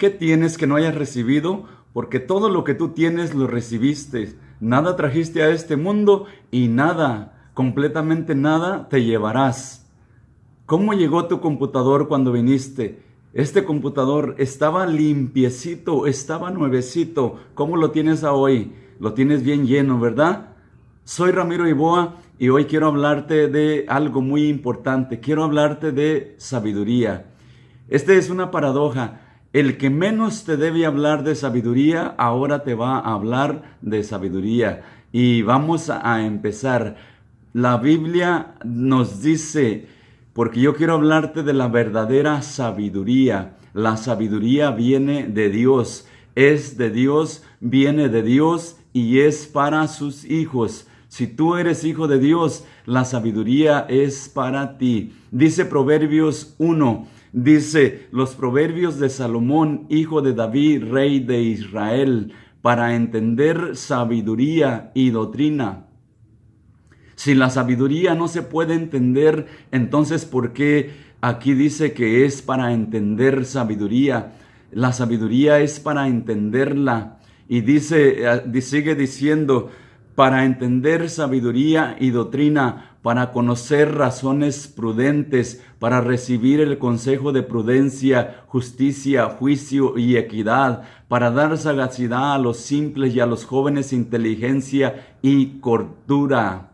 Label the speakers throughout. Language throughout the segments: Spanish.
Speaker 1: ¿Qué tienes que no hayas recibido? Porque todo lo que tú tienes lo recibiste. Nada trajiste a este mundo y nada, completamente nada, te llevarás. ¿Cómo llegó tu computador cuando viniste? Este computador estaba limpiecito, estaba nuevecito. ¿Cómo lo tienes hoy? Lo tienes bien lleno, ¿verdad? Soy Ramiro Iboa y hoy quiero hablarte de algo muy importante. Quiero hablarte de sabiduría. Esta es una paradoja. El que menos te debe hablar de sabiduría, ahora te va a hablar de sabiduría. Y vamos a empezar. La Biblia nos dice, porque yo quiero hablarte de la verdadera sabiduría. La sabiduría viene de Dios, es de Dios, viene de Dios y es para sus hijos. Si tú eres hijo de Dios, la sabiduría es para ti. Dice Proverbios 1, dice los proverbios de Salomón, hijo de David, rey de Israel, para entender sabiduría y doctrina. Si la sabiduría no se puede entender, entonces ¿por qué aquí dice que es para entender sabiduría? La sabiduría es para entenderla. Y sigue diciendo, para entender sabiduría y doctrina, para conocer razones prudentes, para recibir el consejo de prudencia, justicia, juicio y equidad, para dar sagacidad a los simples y a los jóvenes inteligencia y cordura.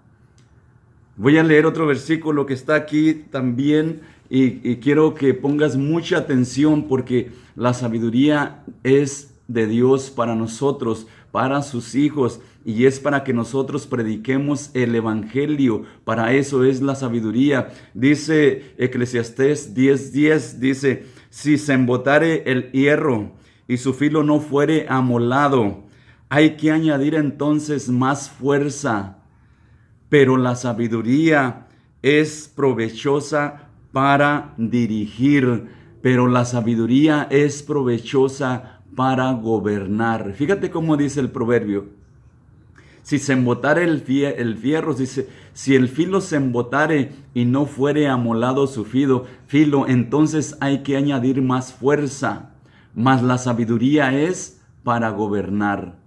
Speaker 1: Voy a leer otro versículo que está aquí también y quiero que pongas mucha atención porque la sabiduría es de Dios para nosotros, para sus hijos y es para que nosotros prediquemos el evangelio. Para eso es la sabiduría. Dice Eclesiastés 10:10, dice, si se embotare el hierro y su filo no fuere amolado, hay que añadir entonces más fuerza. Pero la sabiduría es provechosa para dirigir, pero la sabiduría es provechosa para gobernar. Fíjate cómo dice el proverbio. Si se embotare el fierro, dice, si el filo se embotare y no fuere amolado su filo, entonces hay que añadir más fuerza. Mas la sabiduría es para gobernar.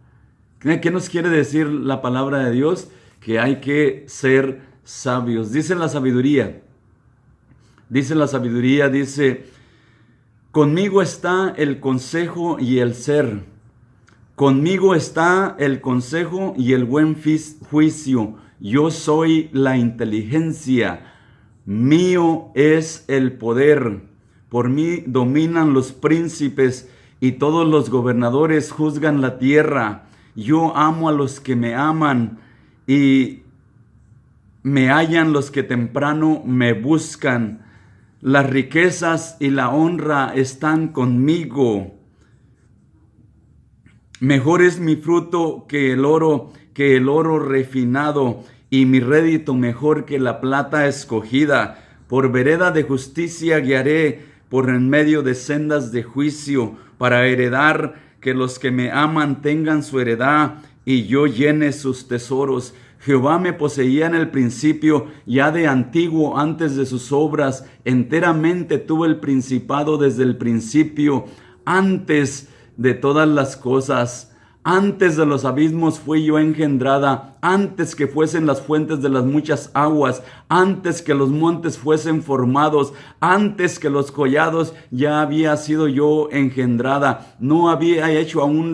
Speaker 1: ¿Qué nos quiere decir la palabra de Dios? Que hay que ser sabios. Dice la sabiduría, conmigo está el consejo y el ser. Conmigo está el consejo y el buen juicio. Yo soy la inteligencia. Mío es el poder. Por mí dominan los príncipes y todos los gobernadores juzgan la tierra. Yo amo a los que me aman y me hallan los que temprano me buscan. Las riquezas y la honra están conmigo. Mejor es mi fruto que el oro refinado, y mi rédito mejor que la plata escogida. Por vereda de justicia guiaré, por en medio de sendas de juicio, para heredar que los que me aman tengan su heredad, y yo llene sus tesoros. Jehová me poseía en el principio, ya de antiguo, antes de sus obras. Enteramente tuve el principado desde el principio, antes de todas las cosas. Antes de los abismos fui yo engendrada, antes que fuesen las fuentes de las muchas aguas, antes que los montes fuesen formados, antes que los collados ya había sido yo engendrada. No había hecho aún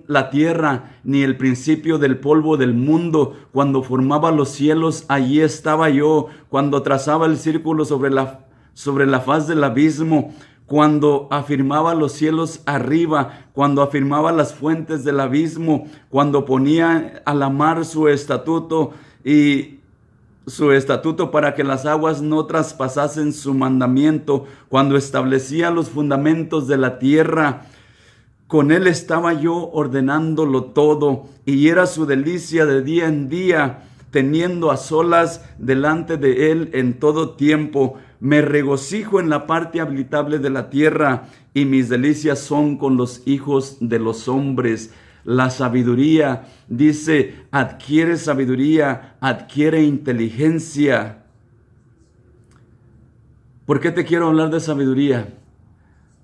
Speaker 1: la tierra, ni el principio del polvo del mundo. Cuando formaba los cielos, allí estaba yo. Cuando trazaba el círculo sobre la faz del abismo, cuando afirmaba los cielos arriba, cuando afirmaba las fuentes del abismo, cuando ponía a la mar su estatuto para que las aguas no traspasasen su mandamiento, cuando establecía los fundamentos de la tierra. Con él estaba yo ordenándolo todo, y era su delicia de día en día, teniendo a solas delante de él en todo tiempo. Me regocijo en la parte habitable de la tierra, y mis delicias son con los hijos de los hombres. La sabiduría, dice, adquiere sabiduría, adquiere inteligencia. ¿Por qué te quiero hablar de sabiduría?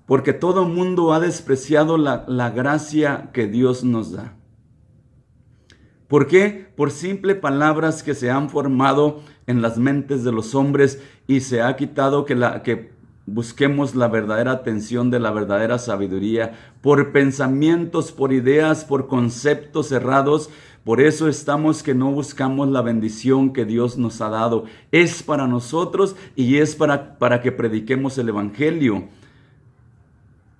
Speaker 1: porque todo el mundo ha despreciado la gracia que Dios nos da. ¿Por qué? Por simple palabras que se han formado en las mentes de los hombres y se ha quitado que busquemos la verdadera atención de la verdadera sabiduría, por pensamientos, por ideas, por conceptos errados. Por eso estamos que no buscamos la bendición que Dios nos ha dado. Es para nosotros y es para que prediquemos el Evangelio.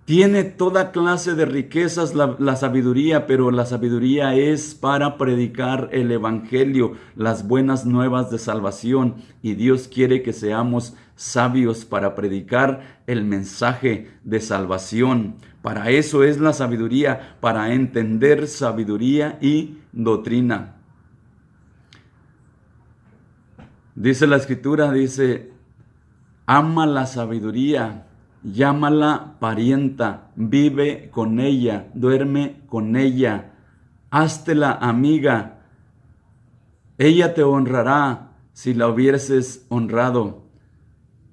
Speaker 1: Tiene toda clase de riquezas la sabiduría, pero la sabiduría es para predicar el Evangelio, las buenas nuevas de salvación. Y Dios quiere que seamos sabios para predicar el mensaje de salvación. Para eso es la sabiduría, para entender sabiduría y doctrina. Dice la Escritura, ama la sabiduría. Llámala parienta, vive con ella, duerme con ella, háztela amiga. Ella te honrará si la hubieses honrado.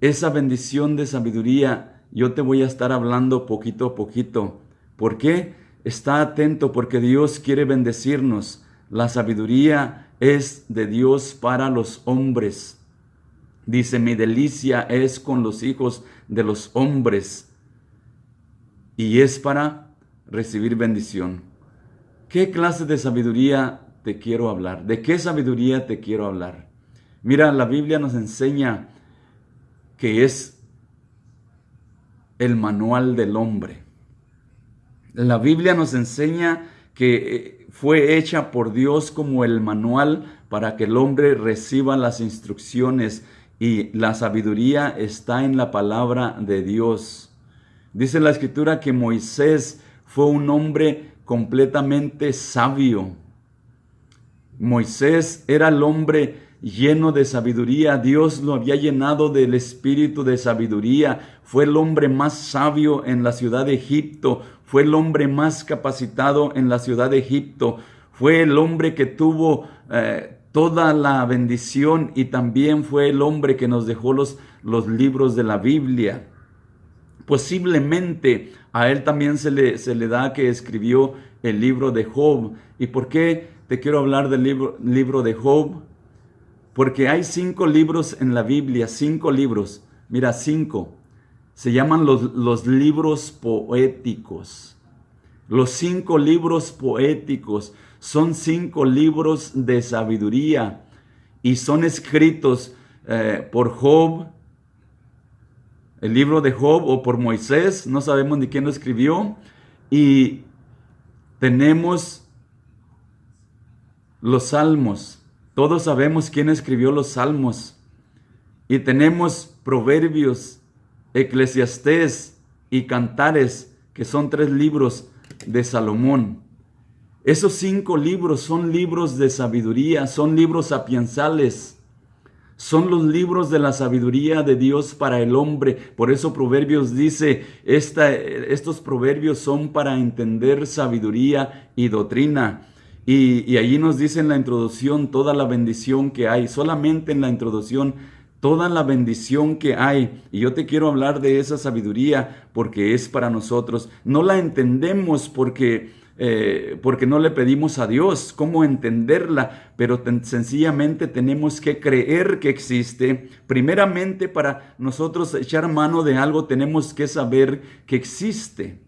Speaker 1: Esa bendición de sabiduría yo te voy a estar hablando poquito a poquito. ¿Por qué? Está atento porque Dios quiere bendecirnos. La sabiduría es de Dios para los hombres. Dice, mi delicia es con los hijos de los hombres y es para recibir bendición. ¿Qué clase de sabiduría te quiero hablar? ¿De qué sabiduría te quiero hablar? Mira, la Biblia nos enseña que es el manual del hombre. La Biblia nos enseña que fue hecha por Dios como el manual para que el hombre reciba las instrucciones. Y la sabiduría está en la palabra de Dios. Dice la Escritura que Moisés fue un hombre completamente sabio. Moisés era el hombre lleno de sabiduría. Dios lo había llenado del espíritu de sabiduría. Fue el hombre más sabio en la ciudad de Egipto. Fue el hombre más capacitado en la ciudad de Egipto. Fue el hombre que tuvo toda la bendición y también fue el hombre que nos dejó los libros de la Biblia. Posiblemente a él también se le da que escribió el libro de Job. ¿Y por qué te quiero hablar del libro de Job? Porque hay 5 libros en la Biblia, 5 libros. Mira, 5. Se llaman los libros poéticos. Los 5 libros poéticos son 5 libros de sabiduría y son escritos por Job, el libro de Job, o por Moisés, no sabemos ni quién lo escribió. Y tenemos los salmos, todos sabemos quién escribió los salmos. Y tenemos Proverbios, Eclesiastés y Cantares, que son 3 libros de Salomón. Esos 5 libros son libros de sabiduría, son libros sapiensales. Son los libros de la sabiduría de Dios para el hombre. Por eso Proverbios dice, estos proverbios son para entender sabiduría y doctrina. Y allí nos dice en la introducción toda la bendición que hay. Solamente en la introducción, toda la bendición que hay. Y yo te quiero hablar de esa sabiduría porque es para nosotros. No la entendemos porque no le pedimos a Dios cómo entenderla, pero sencillamente tenemos que creer que existe. Primeramente, para nosotros echar mano de algo, tenemos que saber que existe.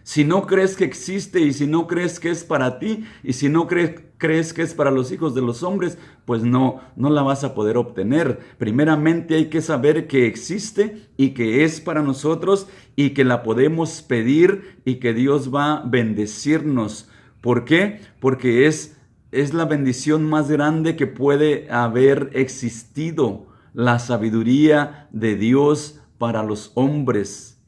Speaker 1: Si no crees que existe y si no crees que es para ti y si no crees que es para los hijos de los hombres, pues no la vas a poder obtener. Primeramente hay que saber que existe y que es para nosotros y que la podemos pedir y que Dios va a bendecirnos. ¿Por qué? Porque es la bendición más grande que puede haber existido, la sabiduría de Dios para los hombres.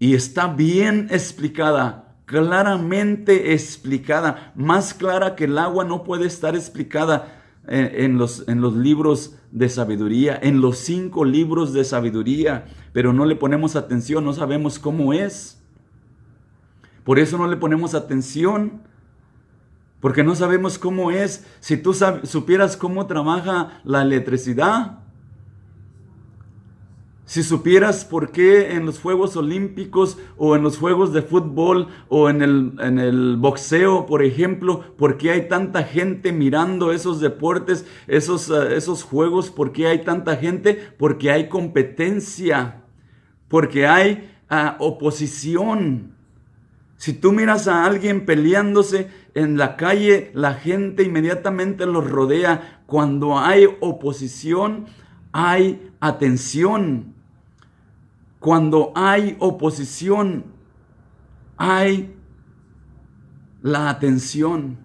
Speaker 1: Y está bien explicada, claramente explicada, más clara que el agua no puede estar explicada en los libros de sabiduría, en los 5 libros de sabiduría, pero no le ponemos atención, no sabemos cómo es. Por eso no le ponemos atención, porque no sabemos cómo es. Si tú supieras cómo trabaja la electricidad, Si supieras por qué en los Juegos Olímpicos o en los Juegos de fútbol o en el boxeo, por ejemplo, por qué hay tanta gente mirando esos deportes, esos juegos, por qué hay tanta gente, porque hay competencia, porque hay oposición. Si tú miras a alguien peleándose en la calle, la gente inmediatamente los rodea. Cuando hay oposición, hay atención. Cuando hay oposición, hay la atención.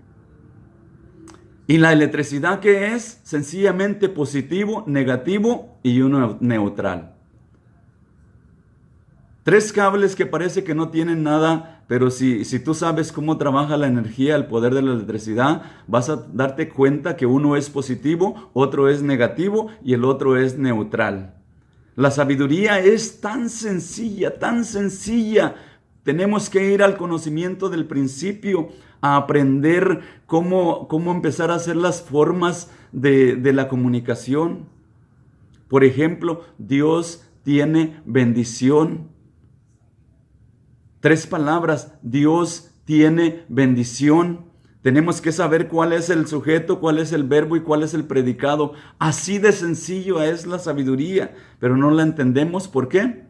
Speaker 1: ¿Y la electricidad qué es? Sencillamente positivo, negativo y uno neutral. Tres cables que parece que no tienen nada, pero si tú sabes cómo trabaja la energía, el poder de la electricidad, vas a darte cuenta que uno es positivo, otro es negativo y el otro es neutral. La sabiduría es tan sencilla, tan sencilla. Tenemos que ir al conocimiento del principio, a aprender cómo empezar a hacer las formas de la comunicación. Por ejemplo, Dios tiene bendición. Tres palabras, Dios tiene bendición. Tenemos que saber cuál es el sujeto, cuál es el verbo y cuál es el predicado. Así de sencillo es la sabiduría, pero no la entendemos. ¿Por qué?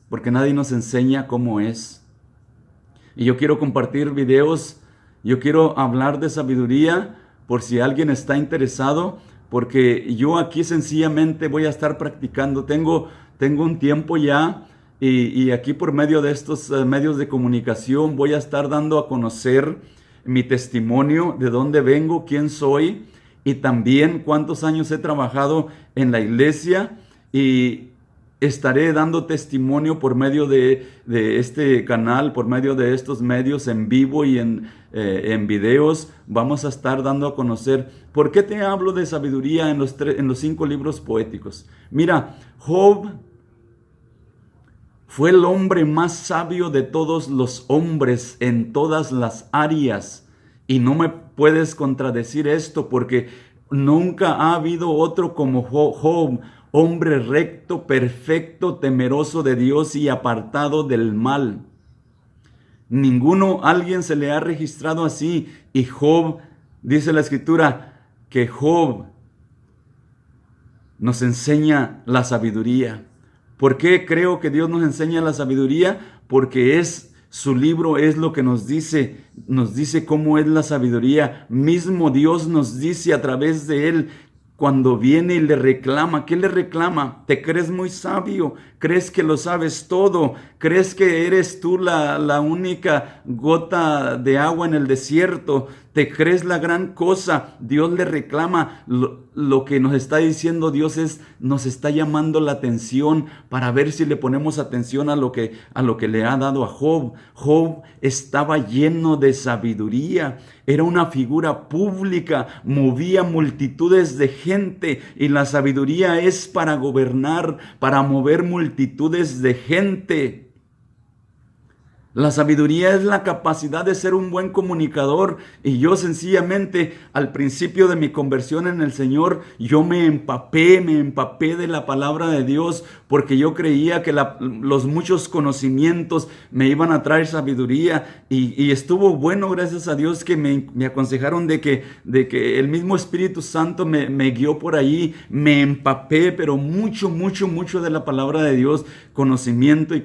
Speaker 1: Porque nadie nos enseña cómo es. Y yo quiero compartir videos, yo quiero hablar de sabiduría por si alguien está interesado, porque yo aquí sencillamente voy a estar practicando. Tengo un tiempo ya. Y aquí por medio de estos medios de comunicación voy a estar dando a conocer mi testimonio, de dónde vengo, quién soy y también cuántos años he trabajado en la iglesia, y estaré dando testimonio por medio de este canal, por medio de estos medios en vivo y en videos. Vamos a estar dando a conocer. ¿Por qué te hablo de sabiduría en los 5 libros poéticos? Mira, Job fue el hombre más sabio de todos los hombres en todas las áreas. Y no me puedes contradecir esto, porque nunca ha habido otro como Job, hombre recto, perfecto, temeroso de Dios y apartado del mal. Alguien se le ha registrado así. Y Job, dice la Escritura, que Job nos enseña la sabiduría. ¿Por qué creo que Dios nos enseña la sabiduría? Porque su libro es lo que nos dice cómo es la sabiduría. Mismo Dios nos dice a través de él, cuando viene y le reclama. ¿Qué le reclama? ¿Te crees muy sabio? ¿Crees que lo sabes todo? ¿Crees que eres tú la única gota de agua en el desierto? ¿Te crees la gran cosa? Dios le reclama. Lo que nos está diciendo Dios nos está llamando la atención para ver si le ponemos atención a lo que le ha dado a Job. Job estaba lleno de sabiduría. Era una figura pública, movía multitudes de gente, y la sabiduría es para gobernar, para mover multitudes de gente. La sabiduría es la capacidad de ser un buen comunicador, y yo sencillamente al principio de mi conversión en el Señor, yo me empapé de la palabra de Dios, porque yo creía que los muchos conocimientos me iban a traer sabiduría, y estuvo bueno, gracias a Dios, que me aconsejaron de que el mismo Espíritu Santo me guió por ahí. Me empapé, pero mucho de la palabra de Dios, conocimiento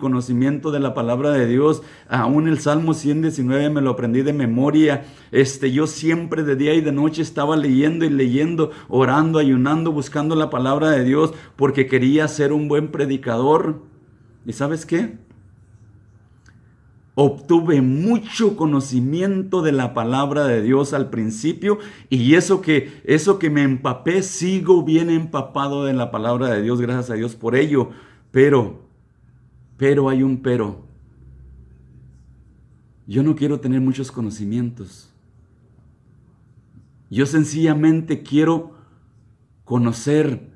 Speaker 1: de la palabra de Dios. Aún el Salmo 119 me lo aprendí de memoria. Yo siempre de día y de noche estaba leyendo, orando, ayunando, buscando la palabra de Dios, porque quería ser un buen predicador. ¿Y sabes qué? Obtuve mucho conocimiento de la palabra de Dios al principio, y eso que me empapé, sigo bien empapado de la palabra de Dios, gracias a Dios por ello. Pero hay un pero. Yo no quiero tener muchos conocimientos. Yo sencillamente quiero conocer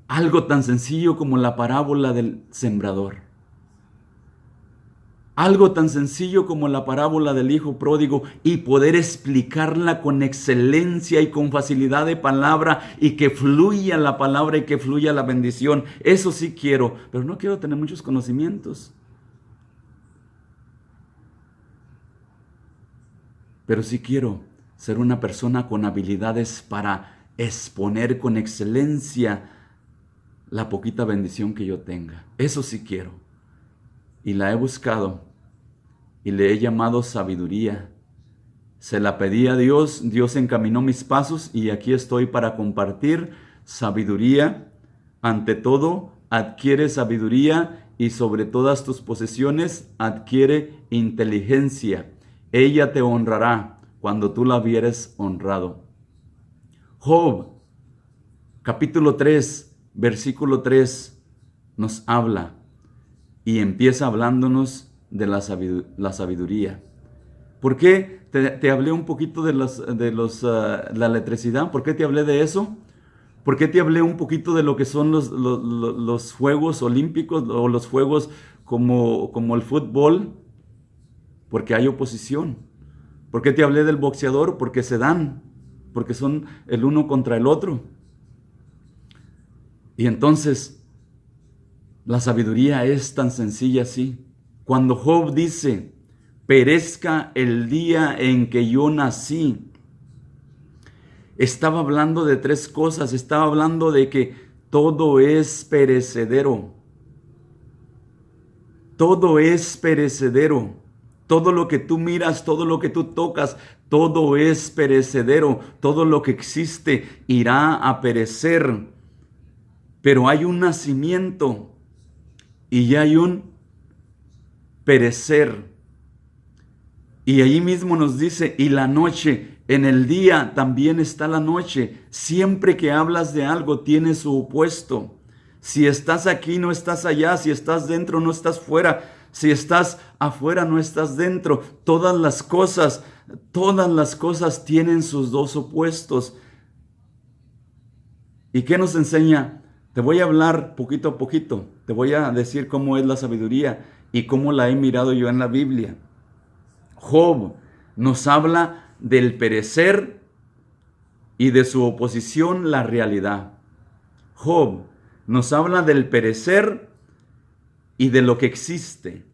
Speaker 1: algo tan sencillo como la parábola del sembrador. Algo tan sencillo como la parábola del hijo pródigo y poder explicarla con excelencia y con facilidad de palabra y que fluya la palabra y que fluya la bendición. Eso sí quiero, pero no quiero tener muchos conocimientos. Pero sí quiero ser una persona con habilidades para exponer con excelencia la poquita bendición que yo tenga. Eso sí quiero. Y la he buscado y le he llamado sabiduría. Se la pedí a Dios, Dios encaminó mis pasos y aquí estoy para compartir sabiduría. Ante todo, adquiere sabiduría y sobre todas tus posesiones adquiere inteligencia. Ella te honrará cuando tú la vieres honrado. Job, capítulo 3, versículo 3, nos habla y empieza hablándonos de la sabiduría. ¿Por qué te hablé un poquito de la electricidad? ¿Por qué te hablé de eso? ¿Por qué te hablé un poquito de lo que son los Juegos Olímpicos o los Juegos como el fútbol? Porque hay oposición. ¿Por qué te hablé del boxeador? Porque se dan, porque son el uno contra el otro. Y entonces, la sabiduría es tan sencilla así. Cuando Job dice, perezca el día en que yo nací, estaba hablando de tres cosas. Estaba hablando de que todo es perecedero. Todo es perecedero. Todo lo que tú miras, todo lo que tú tocas, todo es perecedero. Todo lo que existe irá a perecer. Pero hay un nacimiento y ya hay un perecer. Y allí mismo nos dice, y la noche, en el día también está la noche. Siempre que hablas de algo tiene su opuesto. Si estás aquí, no estás allá. Si estás dentro, no estás fuera. Si estás afuera, no estás dentro. Todas las cosas tienen sus dos opuestos. ¿Y qué nos enseña? Te voy a hablar poquito a poquito. Te voy a decir cómo es la sabiduría y cómo la he mirado yo en la Biblia. Job nos habla del perecer y de su oposición la realidad. Job nos habla del perecer y de lo que existe.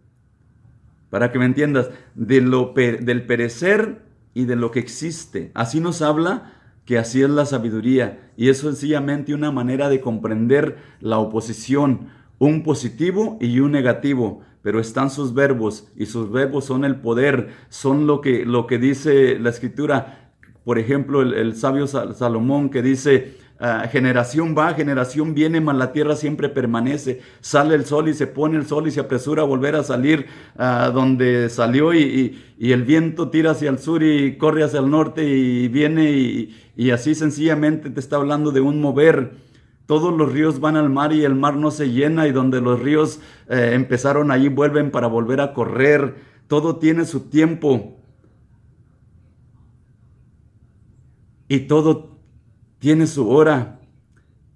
Speaker 1: Para que me entiendas, del perecer y de lo que existe. Así nos habla que así es la sabiduría. Y es sencillamente una manera de comprender la oposición. Un positivo y un negativo. Pero están sus verbos, y sus verbos son el poder, son lo que dice la Escritura. Por ejemplo, el sabio Salomón que dice, generación va, generación viene, mas la tierra siempre permanece. Sale el sol y se pone el sol y se apresura a volver a salir donde salió y el viento tira hacia el sur y corre hacia el norte y viene y así sencillamente te está hablando de un mover. Todos los ríos van al mar y el mar no se llena, y donde los ríos empezaron allí vuelven para volver a correr. Todo tiene su tiempo y todo tiene su hora.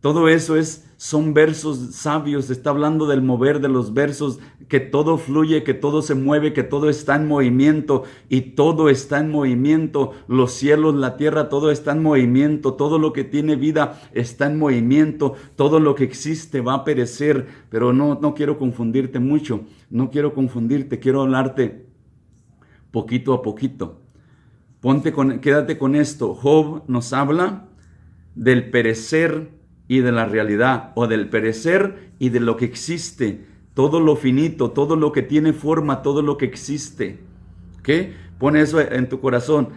Speaker 1: Todo eso son versos sabios. Está hablando del mover de los versos, que todo fluye, que todo se mueve, que todo está en movimiento, y todo está en movimiento. Los cielos, la tierra, todo está en movimiento. Todo lo que tiene vida está en movimiento. Todo lo que existe va a perecer. Pero no quiero confundirte mucho. No quiero confundirte. Quiero hablarte poquito a poquito. Quédate con esto. Job nos habla del perecer y de la realidad, o del perecer y de lo que existe, todo lo finito, todo lo que tiene forma, todo lo que existe. ¿Ok? Pon eso en tu corazón.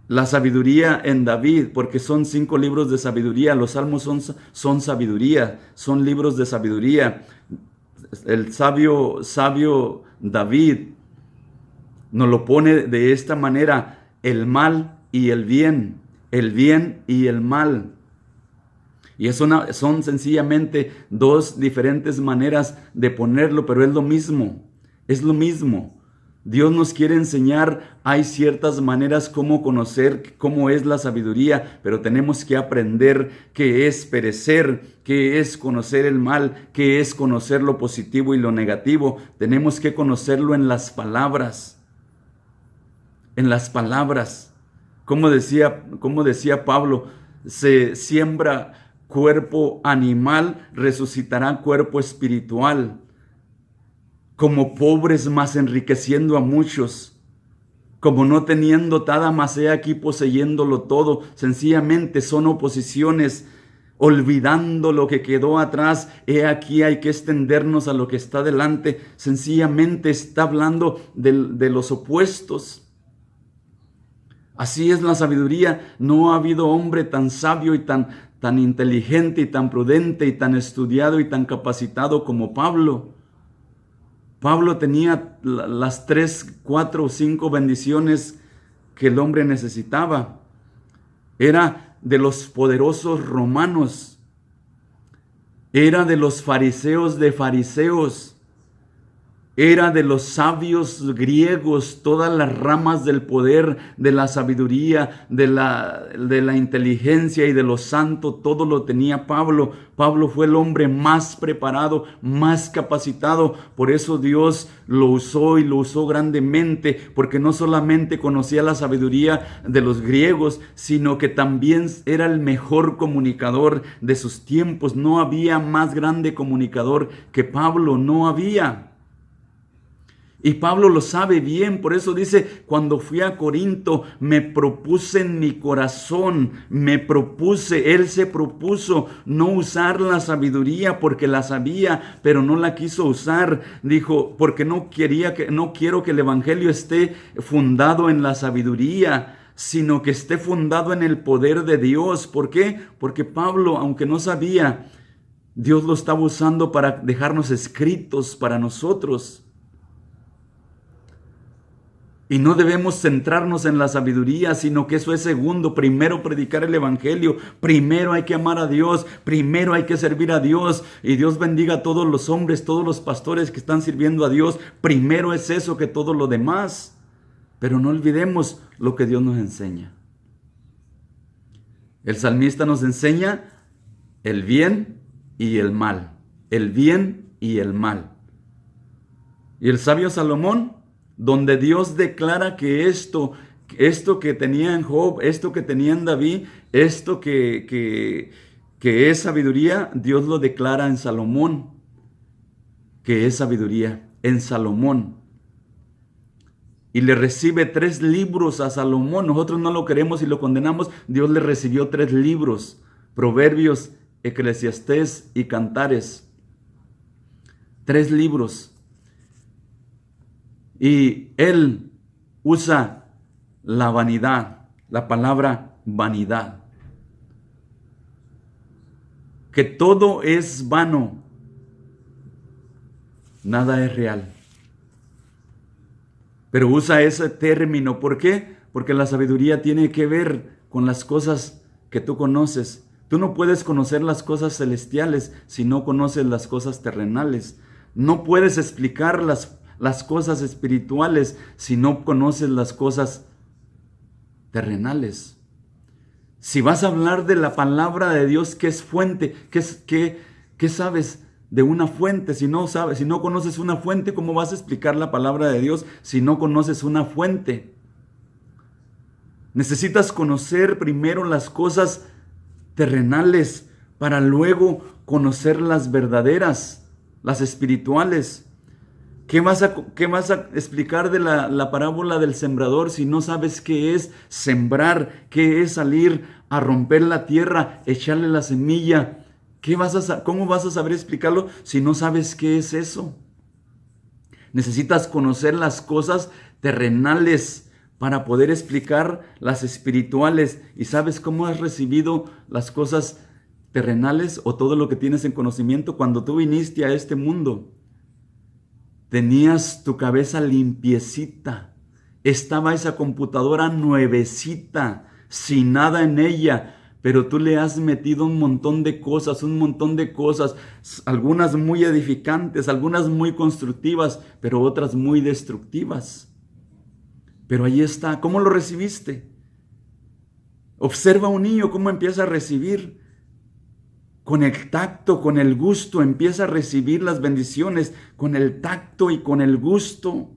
Speaker 1: La sabiduría en David, porque son 5 libros de sabiduría. Los salmos son sabiduría, son libros de sabiduría. El sabio David nos lo pone de esta manera: el mal y el bien y el mal. Y son sencillamente dos diferentes maneras de ponerlo, pero es lo mismo. Es lo mismo. Dios nos quiere enseñar, hay ciertas maneras como conocer cómo es la sabiduría, pero tenemos que aprender qué es perecer, qué es conocer el mal, qué es conocer lo positivo y lo negativo. Tenemos que conocerlo en las palabras. En las palabras. Como decía Pablo, se siembra cuerpo animal, resucitará cuerpo espiritual. Como pobres, mas enriqueciendo a muchos. Como no teniendo nada, mas he aquí poseyéndolo todo. Sencillamente son oposiciones. Olvidando lo que quedó atrás, he aquí hay que extendernos a lo que está delante. Sencillamente está hablando de los opuestos. Así es la sabiduría. No ha habido hombre tan sabio y tan inteligente y tan prudente y tan estudiado y tan capacitado como Pablo. Pablo tenía las 3, 4 o 5 bendiciones que el hombre necesitaba. Era de los poderosos romanos. Era de los fariseos de fariseos. Era de los sabios griegos, todas las ramas del poder, de la sabiduría, de la inteligencia y de lo santo, todo lo tenía Pablo. Pablo fue el hombre más preparado, más capacitado. Por eso Dios lo usó y lo usó grandemente, porque no solamente conocía la sabiduría de los griegos, sino que también era el mejor comunicador de sus tiempos. No había más grande comunicador que Pablo, no había. Y Pablo lo sabe bien, por eso dice, cuando fui a Corinto, me propuse en mi corazón, él se propuso no usar la sabiduría porque la sabía, pero no la quiso usar. Dijo, porque no quiero que el evangelio esté fundado en la sabiduría, sino que esté fundado en el poder de Dios. ¿Por qué? Porque Pablo, aunque no sabía, Dios lo estaba usando para dejarnos escritos para nosotros. Y no debemos centrarnos en la sabiduría, sino que eso es segundo. Primero predicar el evangelio, primero hay que amar a Dios, primero hay que servir a Dios. Y Dios bendiga a todos los hombres, todos los pastores que están sirviendo a Dios. Primero es eso que todo lo demás. Pero no olvidemos lo que Dios nos enseña. El salmista nos enseña el bien y el mal. El bien y el mal. Y el sabio Salomón, donde Dios declara que esto que tenía en Job, esto que tenía en David, esto que es sabiduría, Dios lo declara en Salomón, que es sabiduría, en Salomón. Y le recibe 3 libros a Salomón. Nosotros no lo queremos y lo condenamos. Dios le recibió 3 libros, Proverbios, Eclesiastés y Cantares. 3 libros. Y él usa la vanidad, la palabra vanidad. Que todo es vano, nada es real. Pero usa ese término, ¿por qué? Porque la sabiduría tiene que ver con las cosas que tú conoces. Tú no puedes conocer las cosas celestiales si no conoces las cosas terrenales. No puedes explicar las cosas espirituales si no conoces las cosas terrenales. Si vas a hablar de la palabra de Dios, que es fuente, ¿qué sabes de una fuente? Si no conoces una fuente, ¿cómo vas a explicar la palabra de Dios si no conoces una fuente? Necesitas conocer primero las cosas terrenales para luego conocer las verdaderas, las espirituales. ¿Qué vas a explicar de la parábola del sembrador si no sabes qué es sembrar, qué es salir a romper la tierra, echarle la semilla? ¿Cómo vas a saber explicarlo si no sabes qué es eso? Necesitas conocer las cosas terrenales para poder explicar las espirituales. ¿Y sabes cómo has recibido las cosas terrenales o todo lo que tienes en conocimiento? Cuando tú viniste a este mundo, tenías tu cabeza limpiecita. Estaba esa computadora nuevecita, sin nada en ella. Pero tú le has metido un montón de cosas, algunas muy edificantes, algunas muy constructivas, pero otras muy destructivas. Pero ahí está. ¿Cómo lo recibiste? Observa a un niño cómo empieza a recibir. Con el tacto, con el gusto, empieza a recibir las bendiciones. Con el tacto y con el gusto.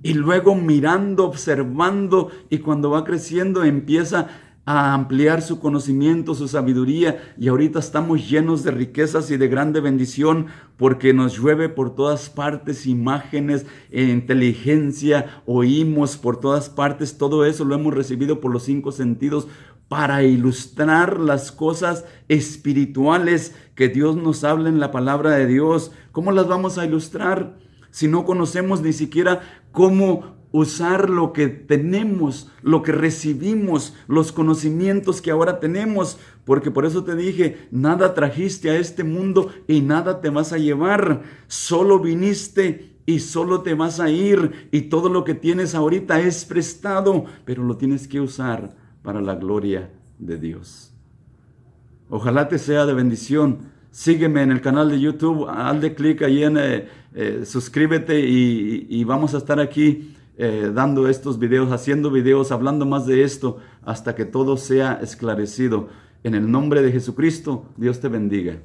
Speaker 1: Y luego mirando, observando, y cuando va creciendo empieza a ampliar su conocimiento, su sabiduría. Y ahorita estamos llenos de riquezas y de grande bendición porque nos llueve por todas partes imágenes, inteligencia, oímos por todas partes. Todo eso lo hemos recibido por los 5 sentidos para ilustrar las cosas espirituales que Dios nos habla en la palabra de Dios. ¿Cómo las vamos a ilustrar si no conocemos ni siquiera cómo usar lo que tenemos, lo que recibimos, los conocimientos que ahora tenemos? Porque por eso te dije, nada trajiste a este mundo y nada te vas a llevar. Solo viniste y solo te vas a ir, y todo lo que tienes ahorita es prestado, pero lo tienes que usar para la gloria de Dios. Ojalá te sea de bendición. Sígueme en el canal de YouTube, hazle clic ahí en suscríbete y vamos a estar aquí dando estos videos, haciendo videos, hablando más de esto hasta que todo sea esclarecido. En el nombre de Jesucristo, Dios te bendiga.